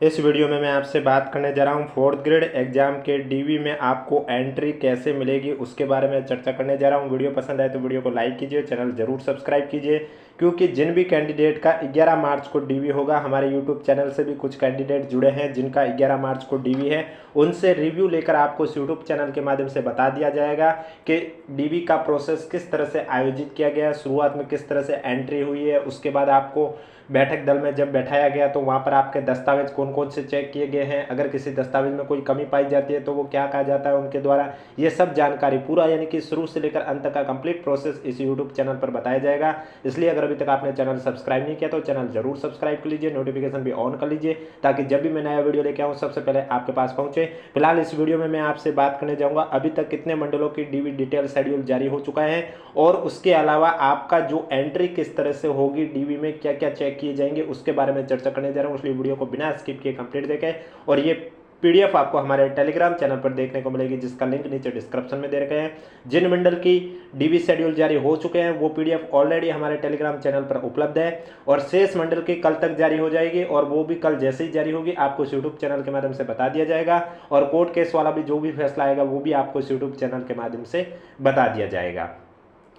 इस वीडियो में मैं आपसे बात करने जा रहा हूँ फोर्थ ग्रेड एग्जाम के डीवी में आपको एंट्री कैसे मिलेगी उसके बारे में चर्चा करने जा रहा हूँ। वीडियो पसंद आए तो वीडियो को लाइक कीजिए, चैनल जरूर सब्सक्राइब कीजिए, क्योंकि जिन भी कैंडिडेट का 11 मार्च को डीवी होगा, हमारे यूट्यूब चैनल से भी कुछ कैंडिडेट जुड़े हैं जिनका 11 मार्च को डीवी है, उनसे रिव्यू लेकर आपको इस यूट्यूब चैनल के माध्यम से बता दिया जाएगा कि डीवी का प्रोसेस किस तरह से आयोजित किया गया है, शुरुआत में किस तरह से एंट्री हुई है, उसके बाद आपको बैठक दल में जब बैठाया गया तो वहाँ पर आपके दस्तावेज कौन कौन से चेक किए गए हैं, अगर किसी दस्तावेज में कोई कमी पाई जाती है तो वो क्या कहा जाता है उनके द्वारा, ये सब जानकारी पूरा यानी कि शुरू से लेकर अंत का कंप्लीट प्रोसेस इस यूट्यूब चैनल पर बताया जाएगा। इसलिए अगर अभी तक आपने चैनल सब्सक्राइब नहीं किया तो चैनल जरूर सब्सक्राइब कर लीजिए, नोटिफिकेशन भी ऑन कर लीजिए ताकि जब भी मैं नया वीडियो लेके आऊँ सबसे पहले आपके पास पहुंचे। फिलहाल इस वीडियो में मैं आपसे बात करने जाऊँगा अभी तक कितने मंडलों की डीवी डिटेल शेड्यूल जारी हो चुका है और उसके अलावा आपका जो एंट्री किस तरह से होगी, डीवी में क्या क्या चेक किए जाएंगे उसके बारे में चर्चा करने जा रहा हूं। इसलिए वीडियो को बिना स्किप किए कंप्लीट देखें और ये पीडीएफ आपको हमारे टेलीग्राम चैनल पर देखने को मिलेगी जिसका लिंक नीचे डिस्क्रिप्शन में दे रखे हैं। जिन मंडल की डीवी शेड्यूल जारी हो चुके हैं वो पीडीएफ ऑलरेडी हमारे टेलीग्राम चैनल पर उपलब्ध है और शेष मंडल की कल तक जारी हो जाएगी और वो भी कल जैसे ही जारी होगी आपको इस यूट्यूब चैनल के माध्यम से बता दिया जाएगा और कोर्ट केस वाला भी जो भी फैसला आएगा वो भी आपको इस यूट्यूब चैनल के माध्यम से बता दिया जाएगा।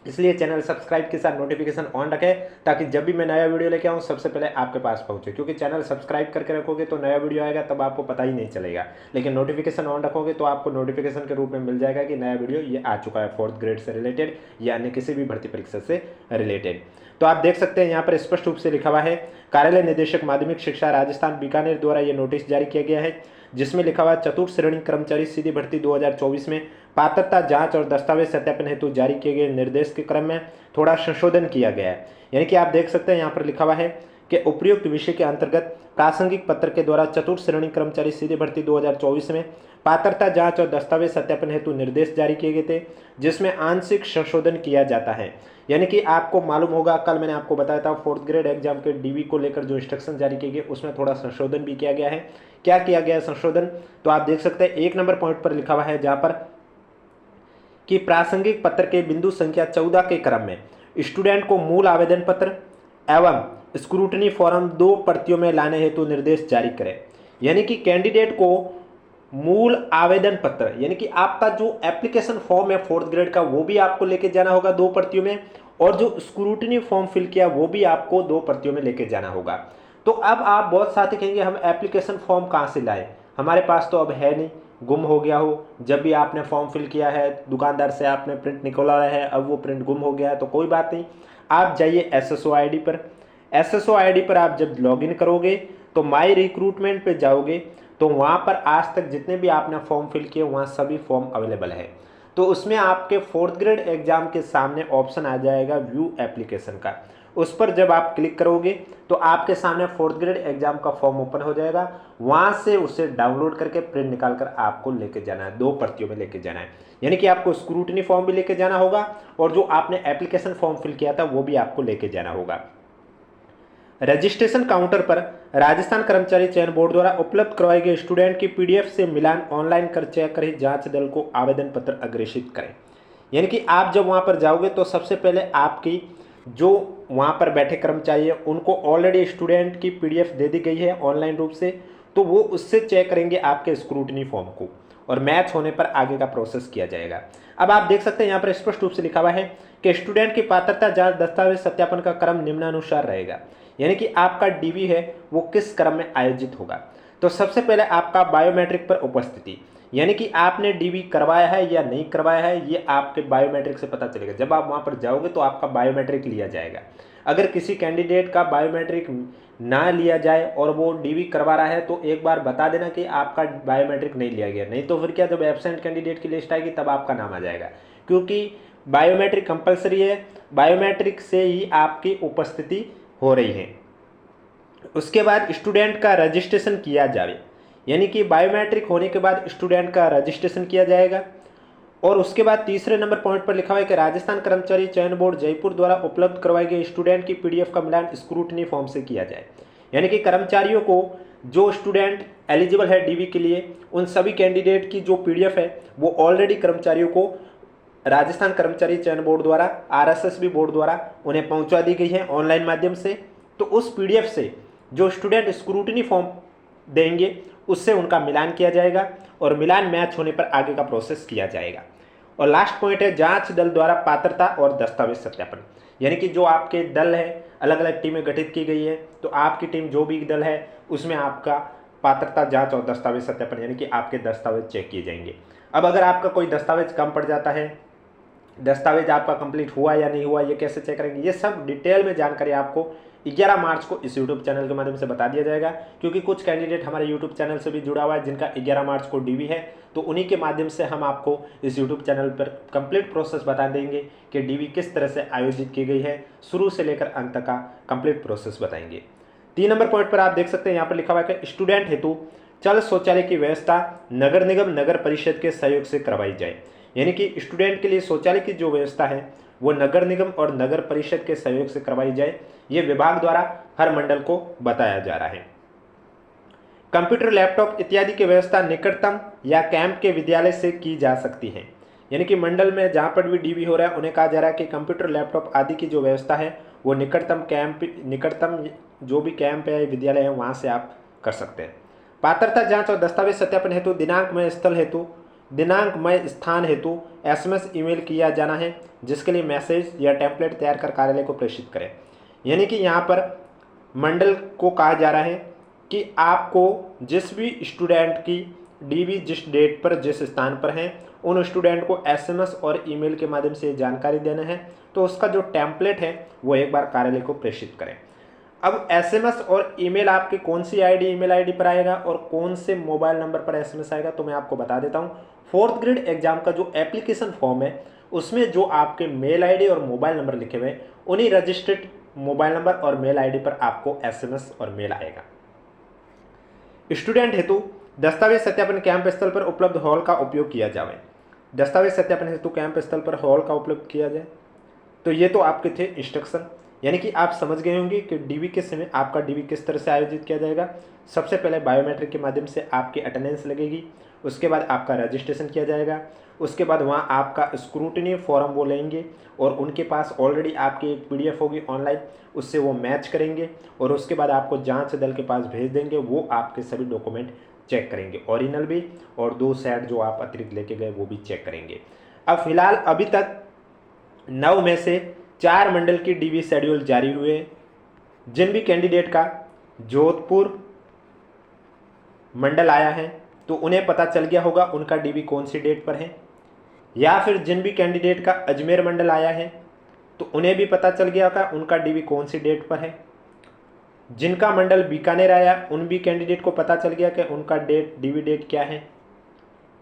इसलिए चैनल सब्सक्राइब के साथ नोटिफिकेशन ऑन रखें ताकि जब भी मैं नया वीडियो लेके आऊँ सबसे पहले आपके पास पहुंचे, क्योंकि चैनल सब्सक्राइब करके रखोगे तो नया वीडियो आएगा तब आपको पता ही नहीं चलेगा, लेकिन नोटिफिकेशन ऑन रखोगे तो आपको नोटिफिकेशन के रूप में मिल जाएगा कि नया वीडियो ये आ चुका है फोर्थ ग्रेड से रिलेटेड या अन्य किसी भी भर्ती परीक्षा से रिलेटेड। तो आप देख सकते हैं यहाँ पर स्पष्ट रूप से लिखा हुआ है, कार्यालय निदेशक माध्यमिक शिक्षा राजस्थान बीकानेर द्वारा ये नोटिस जारी किया गया है जिसमें लिखा हुआ चतुर्थ श्रेणी कर्मचारी सीधी भर्ती 2024 में पात्रता जांच और दस्तावेज सत्यापन हेतु जारी किए गए निर्देश के क्रम में थोड़ा संशोधन किया गया है। यानी कि आप देख सकते हैं यहाँ पर लिखा हुआ है कि उपयुक्त विषय के अंतर्गत प्रासंगिक पत्र के द्वारा चतुर्थ श्रेणी कर्मचारी सीधी भर्ती 2024 में पात्रता जांच और दस्तावेज सत्यापन हेतु निर्देश जारी किए गए थे जिसमें आंशिक संशोधन किया जाता है। यानी कि आपको मालूम होगा, कल मैंने आपको बताया था फोर्थ ग्रेड एग्जाम के डीवी को लेकर जो इंस्ट्रक्शन जारी किए गए उसमें थोड़ा संशोधन भी किया गया है। क्या किया गया है संशोधन, तो आप देख सकते हैं 1 नंबर पॉइंट पर लिखा हुआ है जहां पर कि प्रासंगिक पत्र के बिंदु संख्या 14 के क्रम में स्टूडेंट को मूल आवेदन पत्र एवं स्क्रूटनी फॉर्म 2 प्रतियों में लाने हेतु निर्देश जारी करें। यानी कि कैंडिडेट को मूल आवेदन पत्र यानी कि आपका जो एप्लीकेशन फॉर्म है फोर्थ ग्रेड का वो भी आपको लेके जाना होगा 2 प्रतियों में और जो स्क्रूटनी फॉर्म फिल किया वो भी आपको 2 प्रतियों में लेके जाना होगा। तो अब आप बहुत साथी कहेंगे हम एप्लीकेशन फॉर्म कहाँ से लाए, हमारे पास तो अब है नहीं, गुम हो गया हो, जब भी आपने फॉर्म फिल किया है दुकानदार से आपने प्रिंट निकलवाया है अब वो प्रिंट गुम हो गया है, तो कोई बात नहीं, आप जाइए एसएसओ आईडी पर। एसएसओ आईडी पर आप जब लॉगिन करोगे तो माई रिक्रूटमेंट पे जाओगे तो वहाँ पर आज तक जितने भी आपने फॉर्म फिल किए वहाँ सभी फॉर्म अवेलेबल है। तो उसमें आपके फोर्थ ग्रेड एग्जाम के सामने ऑप्शन आ जाएगा व्यू एप्लीकेशन का, उस पर जब आप क्लिक करोगे तो आपके सामने फोर्थ ग्रेड एग्जाम का फॉर्म ओपन हो जाएगा, वहां से उसे डाउनलोड करके प्रिंट निकाल कर आपको लेके जाना है, 2 प्रतियों में लेके जाना है। यानी कि आपको स्क्रूटनी फॉर्म भी लेके जाना होगा और जो आपने एप्लीकेशन फॉर्म फिल किया था वो भी आपको लेके जाना होगा। रजिस्ट्रेशन काउंटर पर राजस्थान कर्मचारी चयन बोर्ड द्वारा उपलब्ध करवाए गए स्टूडेंट की पीडीएफ से मिलान ऑनलाइन कर चेक कर ही जांच दल को आवेदन पत्र अग्रेषित करें। यानी कि आप जब वहां पर जाओगे तो सबसे पहले आपकी जो वहां पर बैठे कर्मचारी है उनको ऑलरेडी स्टूडेंट की पीडीएफ दे दी गई है ऑनलाइन रूप से, तो वो उससे चेक करेंगे आपके स्क्रूटनी फॉर्म को और मैच होने पर आगे का प्रोसेस किया जाएगा। अब आप देख सकते हैं यहाँ पर स्पष्ट रूप से लिखा हुआ है कि स्टूडेंट की पात्रता जांच दस्तावेज सत्यापन का क्रम निम्नानुसार रहेगा। यानी कि आपका डीवी है वो किस क्रम में आयोजित होगा। तो सबसे पहले आपका बायोमेट्रिक पर उपस्थिति, यानी कि आपने डीवी करवाया है या नहीं करवाया है ये आपके बायोमेट्रिक से पता चलेगा। जब आप वहां पर जाओगे तो आपका बायोमेट्रिक लिया जाएगा। अगर किसी कैंडिडेट का बायोमेट्रिक ना लिया जाए और वो डीवी करवा रहा है तो एक बार बता देना कि आपका बायोमेट्रिक नहीं लिया गया, नहीं तो फिर क्या, जब एब्सेंट कैंडिडेट की लिस्ट आएगी तब आपका नाम आ जाएगा, क्योंकि बायोमेट्रिक कंपलसरी है, बायोमेट्रिक से ही आपकी उपस्थिति हो रही है। उसके बाद स्टूडेंट का रजिस्ट्रेशन किया जाए, यानी कि बायोमेट्रिक होने के बाद स्टूडेंट का रजिस्ट्रेशन किया जाएगा। और उसके बाद तीसरे नंबर पॉइंट पर लिखा हुआ है कि राजस्थान कर्मचारी चयन बोर्ड जयपुर द्वारा उपलब्ध करवाए गए स्टूडेंट की पीडीएफ का मिलान स्क्रूटनी फॉर्म से किया जाए। यानी कि कर्मचारियों को जो स्टूडेंट एलिजिबल है डीवी के लिए उन सभी कैंडिडेट की जो पीडीएफ है वो ऑलरेडी कर्मचारियों को राजस्थान कर्मचारी चयन बोर्ड द्वारा आरएसएसबी बोर्ड द्वारा उन्हें पहुंचा दी गई है ऑनलाइन माध्यम से। तो उस पीडीएफ से जो स्टूडेंट स्क्रूटनी फॉर्म देंगे, उससे उनका मिलान किया जाएगा और मिलान मैच होने पर आगे का प्रोसेस किया जाएगा। और लास्ट पॉइंट है जांच दल द्वारा पात्रता और दस्तावेज सत्यापन। यानी कि जो आपके दल है, अलग अलग टीमें गठित की गई है, तो आपकी टीम जो भी दल है उसमें आपका पात्रता जांच और दस्तावेज सत्यापन यानी कि आपके दस्तावेज चेक किए जाएंगे। अब अगर आपका कोई दस्तावेज कम पड़ जाता है, दस्तावेज आपका कंप्लीट हुआ या नहीं हुआ, ये कैसे चेक करेंगे, ये सब डिटेल में जानकारी आपको 11 मार्च को इस यूट्यूब चैनल के माध्यम से बता दिया जाएगा। क्योंकि कुछ कैंडिडेट हमारे यूट्यूब चैनल से भी जुड़ा हुआ है जिनका 11 मार्च को डीवी है, तो उन्हीं के माध्यम से हम आपको इस यूट्यूब चैनल पर कंप्लीट प्रोसेस बता देंगे कि डीवी किस तरह से आयोजित की गई है, शुरू से लेकर अंत तक का कंप्लीट प्रोसेस बताएंगे। 3 नंबर पॉइंट पर आप देख सकते हैं यहाँ पर लिखा हुआ है कि स्टूडेंट हेतु चल शौचालय की व्यवस्था नगर निगम नगर परिषद के सहयोग से करवाई जाए। यानी कि स्टूडेंट के लिए शौचालय की जो व्यवस्था है वो नगर निगम और नगर परिषद के सहयोग से करवाई जाए, ये विभाग द्वारा हर मंडल को बताया जा रहा है। कंप्यूटर, लैपटॉप इत्यादि की व्यवस्था निकटतम या कैंप के विद्यालय से की जा सकती है। यानी कि मंडल में जहाँ पर भी डीवी हो रहा है उन्हें कहा जा रहा है कि कंप्यूटर, लैपटॉप आदि की जो व्यवस्था है वो निकटतम जो भी कैंप है विद्यालय है वहाँ से आप कर सकते हैं। पात्रता जांच और दस्तावेज सत्यापन हेतु दिनांकमय स्थान हेतु SMS ईमेल किया जाना है, जिसके लिए मैसेज या टेम्पलेट तैयार कर कार्यालय को प्रेषित करें। यानी कि यहाँ पर मंडल को कहा जा रहा है कि आपको जिस भी स्टूडेंट की डीवी जिस डेट पर जिस स्थान पर है उन स्टूडेंट को SMS और ईमेल के माध्यम से जानकारी देना है, तो उसका जो टेम्पलेट है वो एक बार कार्यालय को प्रेषित करें। अब SMS और ईमेल आपकी कौन सी ईमेल आईडी पर आएगा और कौन से मोबाइल नंबर पर SMS आएगा, तो मैं आपको बता देता हूँ। 4th ग्रेड एग्जाम का जो एप्लीकेशन फॉर्म है उसमें जो आपके मेल आईडी और मोबाइल नंबर लिखे हुए हैं उन्हीं रजिस्टर्ड मोबाइल नंबर और मेल आईडी पर आपको SMS और मेल आएगा। स्टूडेंट हेतु दस्तावेज सत्यापन कैंप स्थल पर उपलब्ध हॉल का उपयोग किया जाए। दस्तावेज सत्यापन हेतु कैंप स्थल पर हॉल का उपयोग किया जाए, तो ये तो आपके थे इंस्ट्रक्शन। यानी कि आप समझ गए होंगे कि डीवी के समय आपका डीवी किस तरह से आयोजित किया जाएगा। सबसे पहले बायोमेट्रिक के माध्यम से आपकी अटेंडेंस लगेगी, उसके बाद आपका रजिस्ट्रेशन किया जाएगा, उसके बाद वहाँ आपका स्क्रूटनी फॉर्म वो लेंगे और उनके पास ऑलरेडी आपकी एक PDF होगी ऑनलाइन, उससे वो मैच करेंगे और उसके बाद आपको जांच दल के पास भेज देंगे। वो आपके सभी डॉक्यूमेंट चेक करेंगे, ओरिजिनल भी और 2 सेट जो आप अतिरिक्त लेके गए वो भी चेक करेंगे। अब फिलहाल अभी तक 9 में से 4 मंडल की डीवी शेड्यूल जारी हुए। जिन भी कैंडिडेट का जोधपुर मंडल आया है तो उन्हें पता चल गया होगा उनका डीवी कौन सी डेट पर है, या फिर जिन भी कैंडिडेट का अजमेर मंडल आया है तो उन्हें भी पता चल गया होगा उनका डीवी कौन सी डेट पर है। जिनका मंडल बीकानेर आया उन भी कैंडिडेट को पता चल गया कि उनका डीवी डेट क्या है,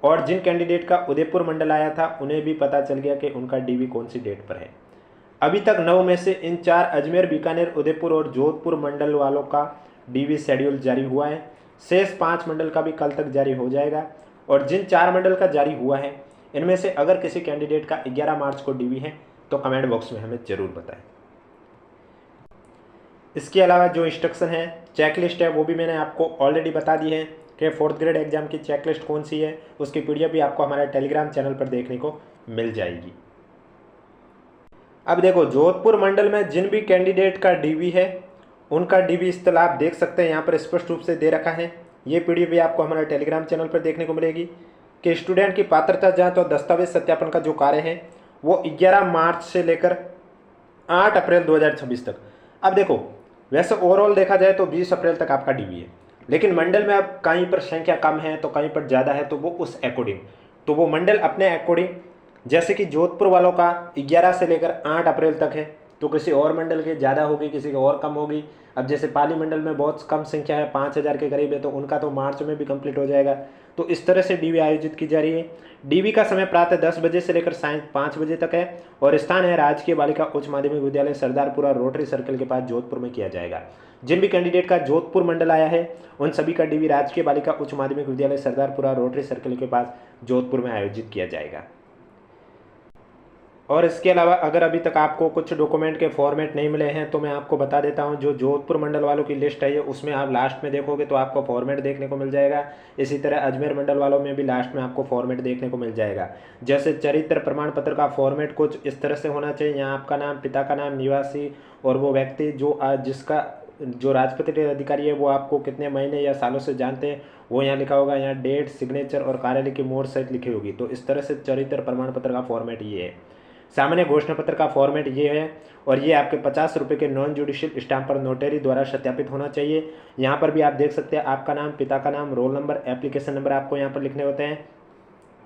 और जिन कैंडिडेट का उदयपुर मंडल आया था उन्हें भी पता चल गया कि उनका डीवी कौन सी डेट पर है। अभी तक 9 में से इन 4 अजमेर, बीकानेर, उदयपुर और जोधपुर मंडल वालों का डीवी शेड्यूल जारी हुआ है। शेष 5 मंडल का भी कल तक जारी हो जाएगा। और जिन 4 मंडल का जारी हुआ है इनमें से अगर किसी कैंडिडेट का 11 मार्च को डीवी है तो कमेंट बॉक्स में हमें ज़रूर बताएं। इसके अलावा जो इंस्ट्रक्शन है, चेकलिस्ट है, वो भी मैंने आपको ऑलरेडी बता दी है कि 4th ग्रेड एग्जाम की चेकलिस्ट कौन सी है। उसकी PDF भी आपको हमारे टेलीग्राम चैनल पर देखने को मिल जाएगी। अब देखो, जोधपुर मंडल में जिन भी कैंडिडेट का डीवी है उनका डीवी स्थल आप देख सकते हैं, यहाँ पर स्पष्ट रूप से दे रखा है। ये PDF भी आपको हमारे टेलीग्राम चैनल पर देखने को मिलेगी कि स्टूडेंट की पात्रता जांच और दस्तावेज सत्यापन का जो कार्य है वो 11 मार्च से लेकर 8 अप्रैल 2026 तक। अब देखो, वैसे ओवरऑल देखा जाए तो 20 अप्रैल तक आपका डीवी है, लेकिन मंडल में अब कहीं पर संख्या कम है तो कहीं पर ज़्यादा है, तो वो उस अकॉर्डिंग, तो वो मंडल अपने अकॉर्डिंग, जैसे कि जोधपुर वालों का 11 से लेकर 8 अप्रैल तक है, तो किसी और मंडल के ज़्यादा होगी, किसी के और कम होगी। अब जैसे पाली मंडल में बहुत कम संख्या है, 5000 के करीब है, तो उनका तो मार्च में भी कंप्लीट हो जाएगा। तो इस तरह से डीवी आयोजित की जा रही है। डीवी का समय प्रातः 10 बजे से लेकर सायं 5 बजे तक है और स्थान है राजकीय बालिका उच्च माध्यमिक विद्यालय सरदारपुरा रोटरी सर्कल के पास जोधपुर में किया जाएगा। जिन भी कैंडिडेट का जोधपुर मंडल आया है उन सभी का डीवी राजकीय बालिका उच्च माध्यमिक विद्यालय सरदारपुरा रोटरी सर्कल के पास जोधपुर में आयोजित किया जाएगा। और इसके अलावा अगर अभी तक आपको कुछ डॉक्यूमेंट के फॉर्मेट नहीं मिले हैं तो मैं आपको बता देता हूं, जो जोधपुर मंडल वालों की लिस्ट है उसमें आप लास्ट में देखोगे तो आपको फॉर्मेट देखने को मिल जाएगा। इसी तरह अजमेर मंडल वालों में भी लास्ट में आपको फॉर्मेट देखने को मिल जाएगा। जैसे चरित्र प्रमाण पत्र का फॉर्मेट कुछ इस तरह से होना चाहिए, यहाँ आपका नाम, पिता का नाम, निवासी और वो व्यक्ति जो जिसका जो राजपत्रित अधिकारी है वो आपको कितने महीने या सालों से जानते हैं वो यहाँ लिखा होगा। यहाँ डेट, सिग्नेचर और कार्यालय की मोहर सहित लिखी होगी। तो इस तरह से चरित्र प्रमाण पत्र का फॉर्मेट ये है। सामान्य घोषणा पत्र का फॉर्मेट ये है और ये आपके 50 रुपये के नॉन जुडिशियल स्टाम्प पर नोटरी द्वारा सत्यापित होना चाहिए। यहाँ पर भी आप देख सकते हैं आपका नाम, पिता का नाम, रोल नंबर, एप्लीकेशन नंबर आपको यहाँ पर लिखने होते हैं।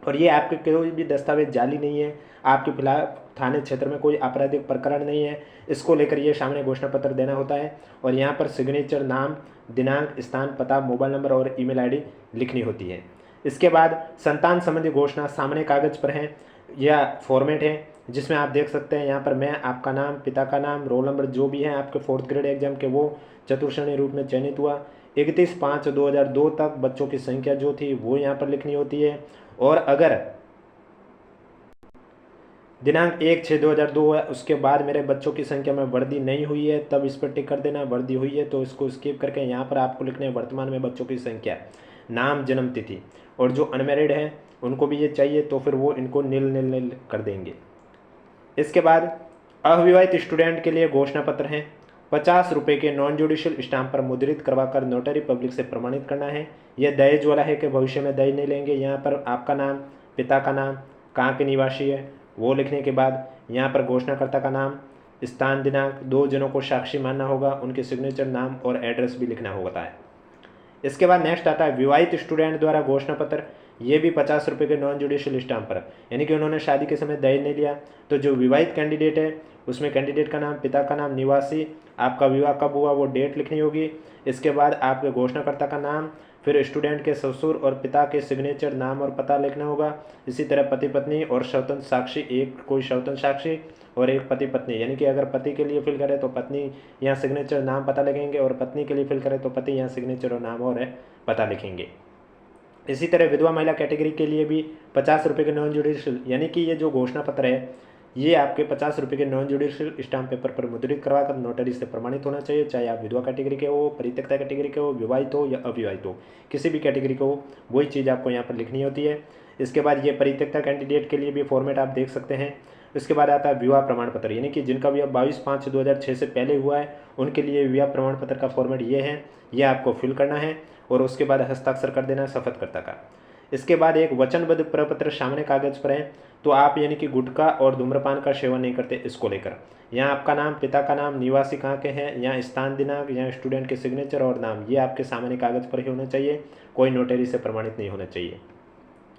और ये आपके कोई भी दस्तावेज जाली नहीं है, आपके फिलहाल थाने क्षेत्र में कोई आपराधिक प्रकरण नहीं है, इसको लेकर ये सामान्य घोषणा पत्र देना होता है। और यहाँ पर सिग्नेचर, नाम, दिनांक, स्थान, पता, मोबाइल नंबर और ईमेल आईडी लिखनी होती है। इसके बाद संतान संबंधी घोषणा सामान्य कागज पर है, यह फॉर्मेट है जिसमें आप देख सकते हैं यहाँ पर मैं, आपका नाम, पिता का नाम, रोल नंबर जो भी है आपके 4th ग्रेड एग्जाम के वो चतुर्श्रेणी रूप में चयनित हुआ। 31/5/2002 तक बच्चों की संख्या जो थी वो यहाँ पर लिखनी होती है। और अगर दिनांक 1/6/2002 है उसके बाद मेरे बच्चों की संख्या में वृद्धि नहीं हुई है तब इस पर टिक कर देना, वृद्धि हुई है तो इसको स्किप करके यहाँ पर आपको लिखने हैं वर्तमान में बच्चों की संख्या, नाम, जन्म तिथि। और जो अनमेरिड हैं उनको भी ये चाहिए तो फिर वो इनको नील कर देंगे। इसके बाद अविवाहित स्टूडेंट के लिए घोषणा पत्र हैं। 50 रुपये के नॉन जुडिशियल स्टाम्प पर मुद्रित करवाकर नोटरी पब्लिक से प्रमाणित करना है। यह दहेज वाला है कि भविष्य में दहेज नहीं लेंगे। यहाँ पर आपका नाम, पिता का नाम, कहाँ के निवासी है वो लिखने के बाद यहाँ पर घोषणाकर्ता का नाम, स्थान, दिनांक, 2 जनों को साक्षी मानना होगा, उनके सिग्नेचर, नाम और एड्रेस भी लिखना होता है। इसके बाद नेक्स्ट आता है विवाहित स्टूडेंट द्वारा घोषणा पत्र। ये भी 50 रुपये के नॉन जुडिशियल स्टाम्प पर, यानी कि उन्होंने शादी के समय दहेज नहीं लिया। तो जो विवाहित कैंडिडेट है उसमें कैंडिडेट का नाम, पिता का नाम, निवासी, आपका विवाह कब हुआ वो डेट लिखनी होगी। इसके बाद आपके घोषणाकर्ता का नाम, फिर स्टूडेंट के ससुर और पिता के सिग्नेचर, नाम और पता लिखना होगा। इसी तरह पति पत्नी और स्वतंत्र साक्षी, एक कोई स्वतंत्र साक्षी और एक पति पत्नी, यानी कि अगर पति के लिए फिल करें तो पत्नी यहाँ सिग्नेचर, नाम, पता लिखेंगे और पत्नी के लिए फिल करें तो पति यहाँ सिग्नेचर और नाम और पता लिखेंगे। इसी तरह विधवा महिला कैटेगरी के लिए भी 50 रुपये के नॉन जुडिशियल, यानी कि ये जो घोषणा पत्र है ये आपके 50 रुपये के नॉन जुडिशियल स्टाम्प पेपर पर मुद्रित करवाकर नोटरी से प्रमाणित होना चाहिए। चाहे आप विधवा कैटेगरी के हो, परित्यक्ता कैटेगरी के हो, विवाहित हो या अविवाहित हो, किसी भी कैटेगरी को हो वही चीज़ आपको यहाँ पर लिखनी होती है। इसके बाद ये परित्यक्ता कैंडिडेट के लिए भी फॉर्मेट आप देख सकते हैं। इसके बाद आता है विवाह प्रमाण पत्र, यानी कि जिनका विवाह 22/5/2006 से पहले हुआ है उनके लिए विवाह प्रमाण पत्र का फॉर्मेट ये है, ये आपको फिल करना है और उसके बाद हस्ताक्षर कर देना है शपथकर्ता का। इसके बाद एक वचनबद्ध प्रपत्र सामने कागज पर है, तो आप यानी कि गुटखा और धूम्रपान का सेवन नहीं करते इसको लेकर। यहाँ आपका नाम, पिता का नाम, निवासी कहाँ के हैं, यहाँ स्थान, दिनांक, यहाँ स्टूडेंट के सिग्नेचर और नाम, ये आपके सामान्य कागज पर ही होना चाहिए, कोई नोटरी से प्रमाणित नहीं होना चाहिए।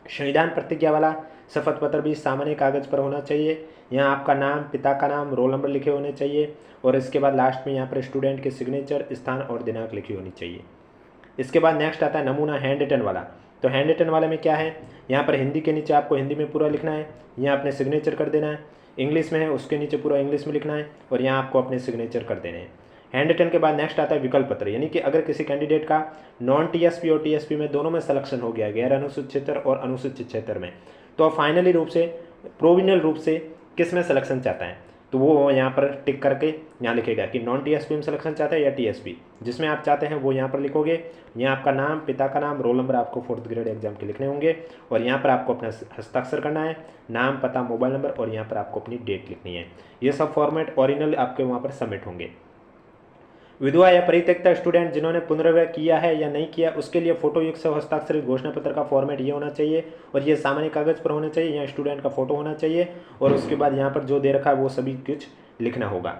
संविधान प्रतिज्ञा वाला शपथ पत्र भी सामान्य कागज पर होना चाहिए। यहाँ आपका नाम, पिता का नाम, रोल नंबर लिखे होने चाहिए और इसके बाद लास्ट में यहाँ पर स्टूडेंट के सिग्नेचर, स्थान और दिनांक लिखी होनी चाहिए। इसके बाद नेक्स्ट आता है नमूना हैंड रिटन वाला। तो हैंड रिटन वाले में क्या है, यहाँ पर हिंदी के नीचे आपको हिंदी में पूरा लिखना है, यहाँ अपने सिग्नेचर कर देना है। इंग्लिश में है उसके नीचे पूरा इंग्लिश में लिखना है और यहाँ आपको अपने सिग्नेचर कर देने हैं। हैंड रिटन के बाद नेक्स्ट आता है विकल्प पत्र, यानी कि अगर किसी कैंडिडेट का नॉन टीएसपी और टीएसपी में दोनों में सिलेक्शन हो गया, गैर अनुसूचित क्षेत्र और अनुसूचित क्षेत्र में, तो फाइनली रूप से प्रोविजनल रूप से किस में सिलेक्शन चाहता है तो वो यहाँ पर टिक करके यहाँ लिखेगा कि नॉन टीएसपी में सिलेक्शन चाहता है या टीएसपी, जिसमें आप चाहते हैं वो यहाँ पर लिखोगे। यहाँ आपका नाम, पिता का नाम, रोल नंबर आपको 4th ग्रेड एग्जाम के लिखने होंगे और यहाँ पर आपको अपना हस्ताक्षर करना है, नाम, पता, मोबाइल नंबर और यहाँ पर आपको अपनी डेट लिखनी है। ये सब फॉर्मेट ओरिजिनल आपके वहाँ पर सबमिट होंगे। विधवा या परित्यक्ता स्टूडेंट जिन्होंने पुनर्विवाह किया है या नहीं किया उसके लिए फोटो युक्त से हस्ताक्षरित घोषणा पत्र का फॉर्मेट ये होना चाहिए और ये सामान्य कागज पर होना चाहिए। यहाँ स्टूडेंट का फोटो होना चाहिए और उसके बाद यहाँ पर जो दे रखा है वो सभी कुछ लिखना होगा।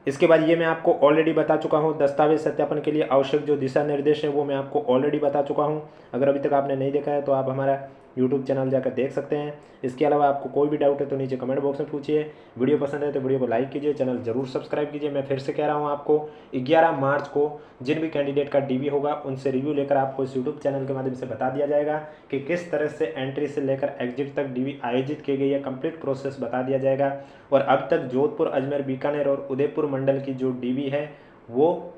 इसके बाद ये मैं आपको ऑलरेडी बता चुका हूँ, दस्तावेज सत्यापन के लिए आवश्यक जो दिशा निर्देश है वो मैं आपको ऑलरेडी बता चुका हूँ। अगर अभी तक आपने नहीं देखा है तो आप हमारा यूट्यूब चैनल जाकर देख सकते हैं। इसके अलावा आपको कोई भी डाउट है तो नीचे कमेंट बॉक्स में पूछिए। वीडियो पसंद है तो वीडियो को लाइक कीजिए, चैनल जरूर सब्सक्राइब कीजिए। मैं फिर से कह रहा हूँ आपको 11 मार्च को जिन भी कैंडिडेट का डीवी होगा उनसे रिव्यू लेकर आपको इस यूट्यूब चैनल के माध्यम से बता दिया जाएगा कि किस तरह से एंट्री से लेकर एग्जिट तक डीवी आयोजित की गई है, कंप्लीट प्रोसेस बता दिया जाएगा। और अब तक जोधपुर, अजमेर, बीकानेर और उदयपुर मंडल की जो डीवी है वो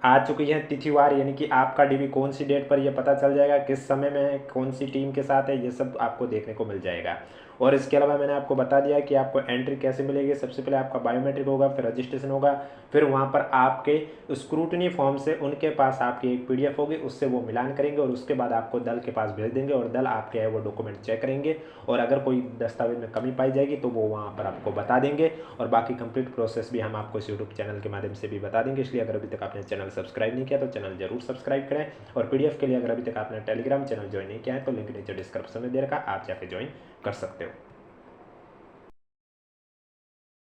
आ चुकी है तिथिवार, यानी कि आपका डीवी कौन सी डेट पर यह पता चल जाएगा, किस समय में कौन सी टीम के साथ है, ये सब आपको देखने को मिल जाएगा। और इसके अलावा मैंने आपको बता दिया कि आपको एंट्री कैसे मिलेगी। सबसे पहले आपका बायोमेट्रिक होगा, फिर रजिस्ट्रेशन होगा, फिर वहाँ पर आपके स्क्रूटनी फॉर्म से उनके पास आपकी एक PDF होगी, उससे वो मिलान करेंगे और उसके बाद आपको दल के पास भेज देंगे और दल आपके है वो डॉक्यूमेंट चेक करेंगे और अगर कोई दस्तावेज में कमी पाई जाएगी तो वो वहाँ पर आपको बता देंगे और बाकी कंप्लीट प्रोसेस भी हम आपको इस यूट्यूब चैनल के माध्यम से भी बता देंगे। इसलिए अगर अभी तक आपने चैनल सब्सक्राइब नहीं किया तो चैनल जरूर सब्सक्राइब करें और PDF के लिए अगर अभी तक आपने टेलीग्राम चैनल ज्वाइन नहीं किया है तो लिंक नीचे डिस्क्रिप्शन में दे रखा, आप जाके ज्वाइन कर सकते हो।